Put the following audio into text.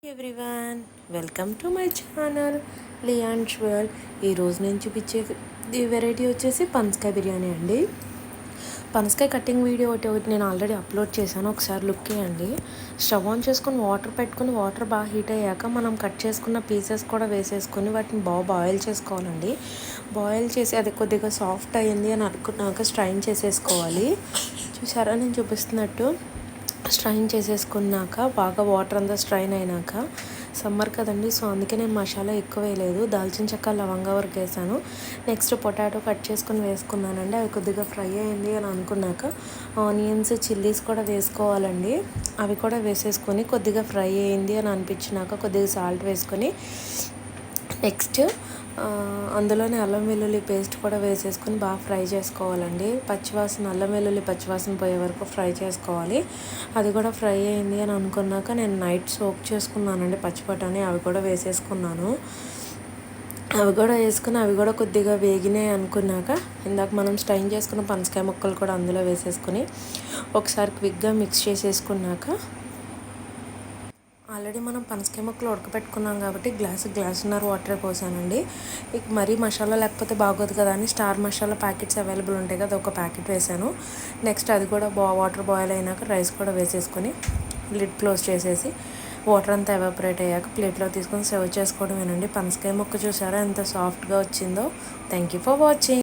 Everyone, welcome to my channel లియాన్స్ world. ఈరోజు నేను చూపించే వెరైటీ వచ్చేసి పనసకాయ బిర్యానీ అండి. పనసకాయ కటింగ్ వీడియో ఒకటి నేను ఆల్రెడీ అప్లోడ్ చేశాను, ఒకసారి లుక్ చేయండి. స్టవ్ ఆన్ చేసుకొని వాటర్ పెట్టుకుని వాటర్ బాగా హీట్ అయ్యాక మనం కట్ చేసుకున్న పీసెస్ కూడా వేసేసుకొని వాటిని బాగా బాయిల్ చేసుకోవాలండి. బాయిల్ చేసి అది కొద్దిగా సాఫ్ట్ అయ్యింది అని అనుకున్నాక స్ట్రైన్ చేసేసుకోవాలి. చూసారా నేను చూపిస్తున్నట్టు స్ట్రైన్ చేసేసుకున్నాక బాగా వాటర్ అంతా స్ట్రైన్ అయినాక, సమ్మర్ కదండి సో అందుకే నేను మసాలా ఎక్కువ వేయలేదు, దాల్చిన చెక్క లవంగా వరకు వేసాను. నెక్స్ట్ పొటాటో కట్ చేసుకొని వేసుకున్నానండి. అవి కొద్దిగా ఫ్రై అయింది అని అనుకున్నాక ఆనియన్స్ చిల్లీస్ కూడా వేసుకోవాలండి. అవి కూడా వేసేసుకొని కొద్దిగా ఫ్రై అయింది అని అనిపించినాక కొద్దిగా సాల్ట్ వేసుకొని నెక్స్ట్ అందులోనే అల్లం వెల్లుల్లి పేస్ట్ కూడా వేసేసుకొని బాగా ఫ్రై చేసుకోవాలండి. అల్లం వెల్లుల్లి పచ్చివాసన పోయే వరకు ఫ్రై చేసుకోవాలి. అది కూడా ఫ్రై అయింది అని అనుకున్నాక నేను నైట్ సోక్ చేసుకున్నానండి పచ్చి బఠానీ, అవి కూడా వేసేసుకున్నాను. అవి కూడా వేసుకుని అవి కూడా కొద్దిగా వేగినాయి అనుకున్నాక ఇందాక మనం స్ట్రైన్ చేసుకున్న పనసకాయ ముక్కలు కూడా అందులో వేసేసుకొని ఒకసారి క్విక్గా మిక్స్ చేసేసుకున్నాక, ఆల్రెడీ మనం పనసకాయ ముక్కలు ఉడకపెట్టుకున్నాం కాబట్టి గ్లాసున్నర వాటర్ పోసానండి. ఇక మరీ మసాలా లేకపోతే బాగోదు కదా అని స్టార్ మసాలా ప్యాకెట్స్ అవైలబుల్ ఉంటాయి కదా, ఒక ప్యాకెట్ వేసాను. నెక్స్ట్ అది కూడా వాటర్ బాయిల్ అయినాక రైస్ కూడా వేసేసుకొని లిడ్ క్లోజ్ చేసేసి వాటర్ అంతా ఎవాపరేట్ అయ్యాక ప్లేట్లో తీసుకొని సర్వ్ చేసుకోవడమేనండి. పనసకాయ ముక్క చూసారా ఎంత సాఫ్ట్గా వచ్చిందో. Thank you for watching.